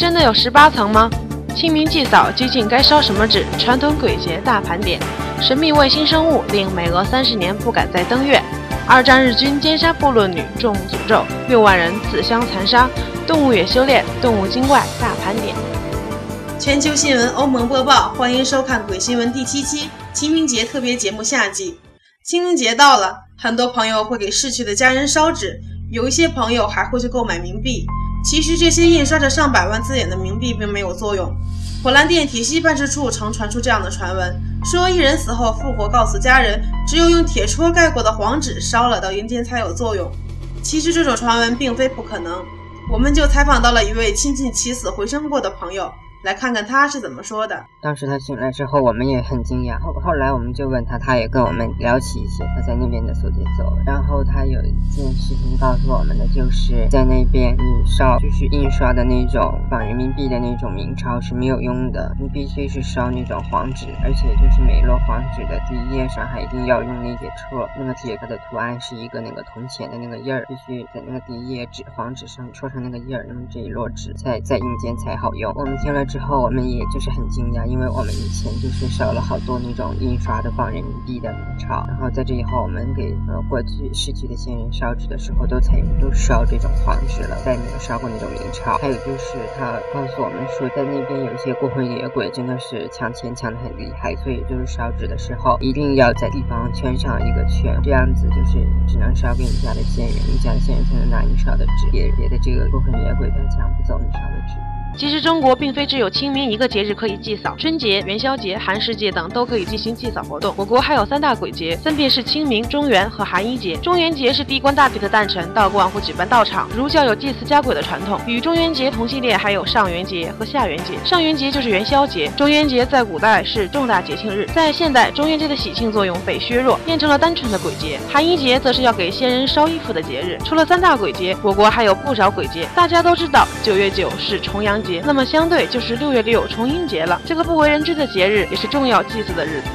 真的有18层吗？清明祭扫究竟该烧什么纸？传统鬼节大盘点。神秘外星生物令美俄30年不敢再登月。二战日军奸杀部落女，众诅咒6万人自相残杀。动物园修炼，动物精怪大盘点。全球新闻欧盟播报，欢迎收看《鬼新闻》第7期清明节特别节目下集。清明节到了，很多朋友会给逝去的家人烧纸，有一些朋友还会去购买冥币。其实这些印刷着上百万字眼的冥币并没有作用。火蓝电体系办事处曾传出这样的传闻，说一人死后复活，告诉家人只有用铁戳盖过的黄纸烧了到阴间才有作用。其实这种传闻并非不可能，我们就采访到了一位亲近起死回生过的朋友，来看看他是怎么说的。当时他醒来之后，我们也很惊讶。后来我们就问他，他也跟我们聊起一些他在那边的所见所闻。然后他有一件事情告诉我们的，就是在那边你烧就是印刷的那种仿人民币的那种明钞是没有用的，你必须是烧那种黄纸，而且就是每摞黄纸的第一页上还一定要用那铁戳，那个铁它的图案是一个那个铜钱的那个印儿，必须在那个第一页黄纸上戳上那个印儿，那么这一摞纸在阴间才好用。我们听了之后，我们也就是很惊讶，因为我们以前就是烧了好多那种印刷的仿人民币的明钞，然后在这以后，我们给过去逝去的先人烧纸的时候都烧这种黄纸了，再没有烧过那种明钞。还有就是他告诉我们说，在那边有一些孤魂野鬼真的是抢钱抢得很厉害，所以就是烧纸的时候一定要在地方圈上一个圈，这样子就是只能烧给你家的先人，你家的先人才能拿你烧的纸，别的这个孤魂野鬼他抢不走你烧的纸。其实中国并非只有清明一个节日可以祭扫，春节、元宵节、寒食节等都可以进行祭扫活动。我国还有3大鬼节，分别是清明、中元和寒衣节。中元节是地官大帝的诞辰，道观会举办道场，儒教有祭祀家鬼的传统。与中元节同系列还有上元节和下元节。上元节就是元宵节，中元节在古代是重大节庆日，在现代中元节的喜庆作用被削弱，变成了单纯的鬼节。寒衣节则是要给先人烧衣服的节日。除了3大鬼节，我国还有不少鬼节。大家都知道9月9是重阳节，那么相对就是6月6重阴节了。这个不为人知的节日也是重要祭祀的日子。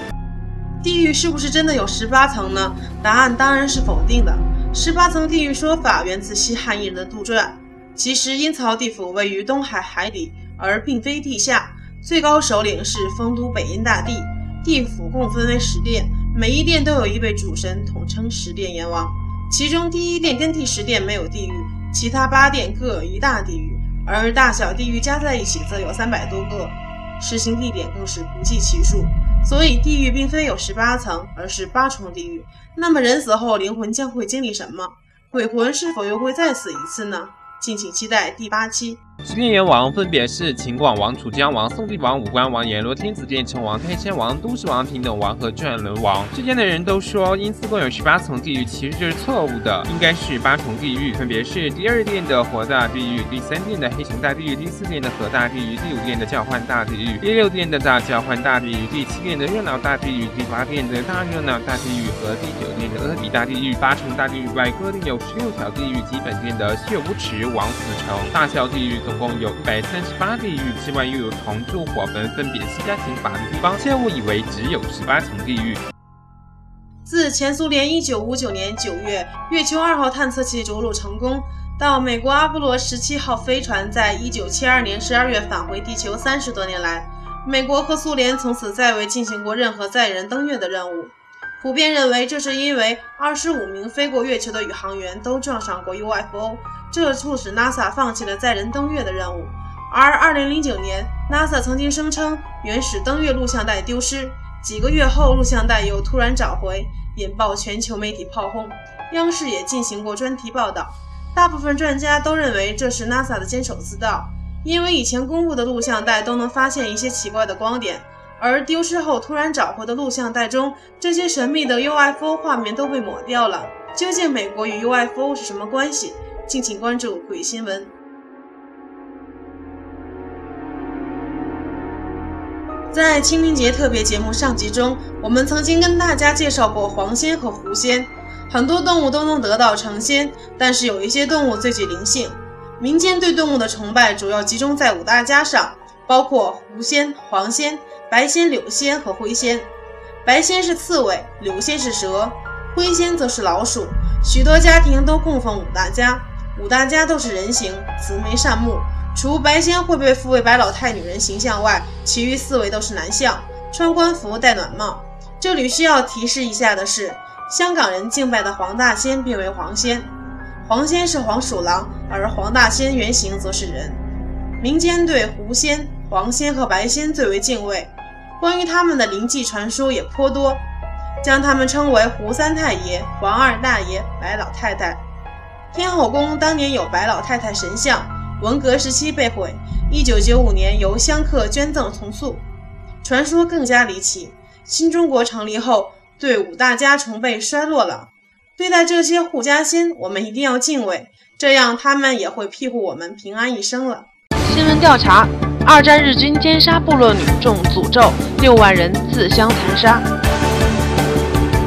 地狱是不是真的有18层呢？答案当然是否定的。18层地狱说法源自西汉艺人的杜撰。其实阴曹地府位于东海海底，而并非地下。最高首领是丰都北阴大帝。地府共分为10殿，每一殿都有一位主神，统称10殿阎王。其中第1殿跟第10殿没有地狱，其他8殿各有一大地狱，而大小地狱加在一起则有300多个，实行地点更是不计其数。所以地狱并非有18层，而是8重地狱。那么人死后灵魂将会经历什么？鬼魂是否又会再死一次呢？敬请期待第8期。10殿阎王分别是秦广王、楚江王、宋帝王、武关王、阎罗天子殿城王、太谦王、都市王、平等王和转轮王。世间的人都说阴司共有18层地狱，其实这是错误的，应该是8重地狱，分别是第2殿的火大地狱、第3殿的黑熊大地狱、第4殿的河大地狱、第5殿的叫唤大地狱、第6殿的大叫唤大地狱、第7殿的热闹大地狱、第8殿的大热闹大地狱和第9殿的阿鼻大地狱。8重大地狱外各另有16小地狱及本殿的血无耻枉死城。大小地狱总共有138地狱，之外又有同住火焚分别施加刑罚的地方，切勿以为只有18层地狱。自前苏联1959年9月月球2号探测器着陆成功，到美国阿波罗17号飞船在1972年12月返回地球30多年来，美国和苏联从此再未进行过任何载人登月的任务。普遍认为这是因为25名飞过月球的宇航员都撞上过 UFO， 这促使 NASA 放弃了载人登月的任务。而2009年 NASA 曾经声称原始登月录像带丢失，几个月后录像带又突然找回，引爆全球媒体炮轰，央视也进行过专题报道。大部分专家都认为这是 NASA 的坚守自盗，因为以前公布的录像带都能发现一些奇怪的光点，而丢失后突然找回的录像带中，这些神秘的 UFO 画面都被抹掉了。究竟美国与 UFO 是什么关系？敬请关注鬼新闻。在清明节特别节目上集中，我们曾经跟大家介绍过黄仙和狐仙。很多动物都能得道成仙，但是有一些动物最具灵性。民间对动物的崇拜主要集中在5大家上，包括狐仙、黄仙、白仙、柳仙和灰仙。白仙是刺猬，柳仙是蛇，灰仙则是老鼠。许多家庭都供奉5大家，5大家都是人形，慈眉善目，除白仙会被赋为白老太女人形象外，其余4位都是男相，穿官服戴暖帽。这里需要提示一下的是，香港人敬拜的黄大仙并为黄仙，黄仙是黄鼠狼，而黄大仙原型则是人。民间对狐仙、黄仙和白仙最为敬畏，关于他们的灵迹传说也颇多，将他们称为胡三太爷、黄二大爷、白老太太。天后宫当年有白老太太神像，文革时期被毁，1995年由香客捐赠重塑。传说更加离奇，新中国成立后，对5大家崇拜衰落了。对待这些护家仙，我们一定要敬畏，这样他们也会庇护我们平安一生了。新闻调查：二战日军奸杀部落女中诅咒，6万人自相残杀。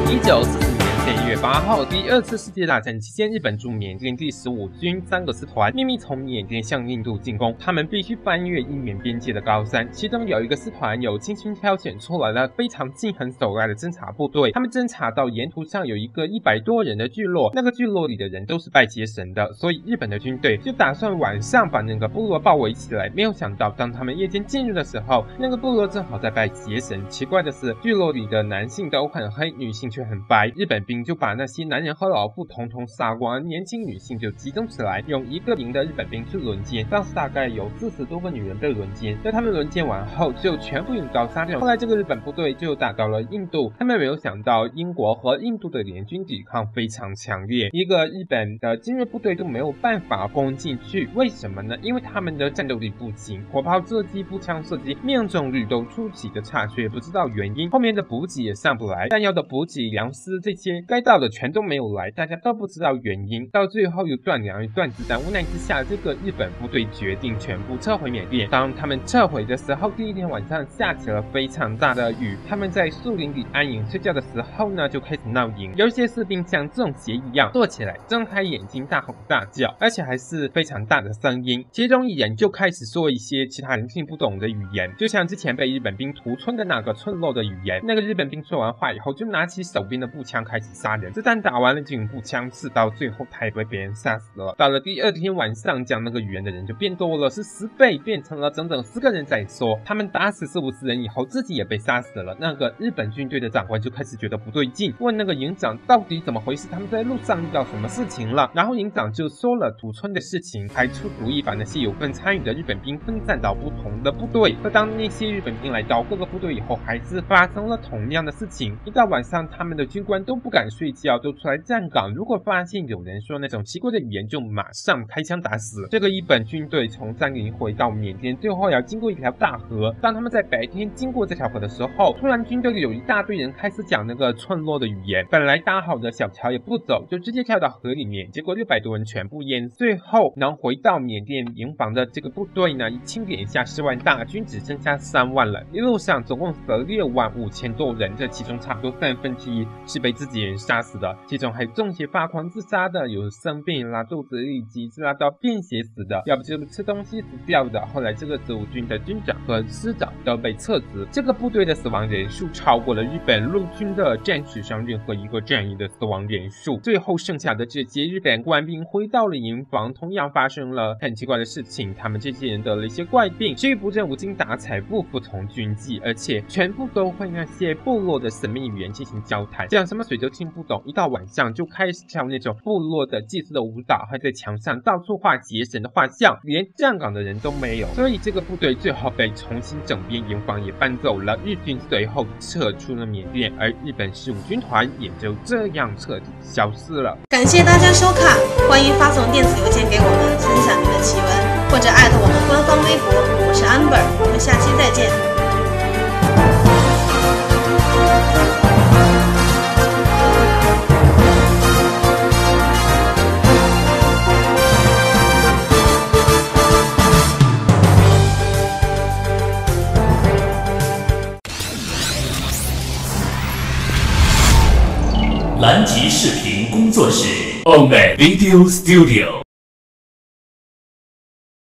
1944年11月8号，第2次世界大战期间，日本驻缅甸第15军3个师团秘密从缅甸向印度进攻，他们必须翻越印缅边界的高山。其中有一个师团有精心挑选出来了非常心狠手辣的侦察部队，他们侦察到沿途上有一个100多人的聚落，那个聚落里的人都是拜邪神的，所以日本的军队就打算晚上把那个部落包围起来。没有想到，当他们夜间进入的时候，那个部落正好在拜邪神。奇怪的是，聚落里的男性都很黑，女性却很白。日本兵就把那些男人和老妇统统杀光，年轻女性就集中起来，用1个营的日本兵去轮奸。当时大概有40多个女人被轮奸，在他们轮奸完后，就全部用刀杀掉。后来这个日本部队就打到了印度，他们没有想到英国和印度的联军抵抗非常强烈，一个日本的精锐部队都没有办法攻进去。为什么呢？因为他们的战斗力不行，火炮射击、步枪射击命中率都出奇的差，却不知道原因。后面的补给也上不来，弹药的补给、粮食这些该到的全都没有来，大家都不知道原因。到最后又断粮又断子弹，无奈之下，这个日本部队决定全部撤回缅甸。当他们撤回的时候，第1天晚上下起了非常大的雨，他们在树林里安营睡觉的时候呢，就开始闹营。有一些士兵像中邪一样坐起来，睁开眼睛大吼大叫，而且还是非常大的声音。其中1人就开始说一些其他人听不懂的语言，就像之前被日本兵屠村的那个村落的语言。那个日本兵说完话以后，就拿起手边的步枪开始杀人，子弹打完了就用步枪刺，到最后他也被别人杀死了。到了第2天晚上，讲那个语言的人就变多了，是10倍，变成了整整4个人在说。他们打死4、50人以后，自己也被杀死了。那个日本军队的长官就开始觉得不对劲，问那个营长到底怎么回事，他们在路上遇到什么事情了。然后营长就说了屠村的事情，还出主意把那些有份参与的日本兵分散到不同的部队。可当那些日本兵来到各个部队以后，还是发生了同样的事情。一到晚上，他们的军官都不敢睡觉，都出来站岗，如果发现有人说那种奇怪的语言，就马上开枪打死。这个日本军队从山林回到缅甸，最后要经过一条大河。当他们在白天经过这条河的时候，突然军队里有一大堆人开始讲那个村落的语言，本来搭好的小桥也不走，就直接跳到河里面，结果600多人全部淹。最后能回到缅甸营房的这个部队呢，一清点下10万大军只剩下3万了。一路上总共死了6万5千多人，这其中差不多1/3是被自己人杀死的，其中还中邪发狂自杀的，有生病啦、肚子里疾治啦到便血死的，要不就是吃东西死掉的。后来这个15军的军长和师长都被撤职。这个部队的死亡人数超过了日本陆军的战史上任何一个战役的死亡人数。最后剩下的这些日本官兵回到了营房，同样发生了很奇怪的事情，他们这些人得了一些怪病，食欲不振、无精打采、不服从军纪，而且全部都会那些部落的神秘语言进行交谈，讲什么水都听不懂。一到晚上就开始跳那种部落的祭祀的舞蹈，还在墙上到处画邪神的画像，连站岗的人都没有。所以这个部队最后被重新整编，营房也搬走了，日军随后撤出了缅甸，而日本15军团也就这样彻底消失了。感谢大家收看，欢迎发送电子邮件给我们，分享你的奇闻，或者艾特我们官方微博。我是 Amber， 我们下期再见。蓝极视频工作室 Oman Video Studio。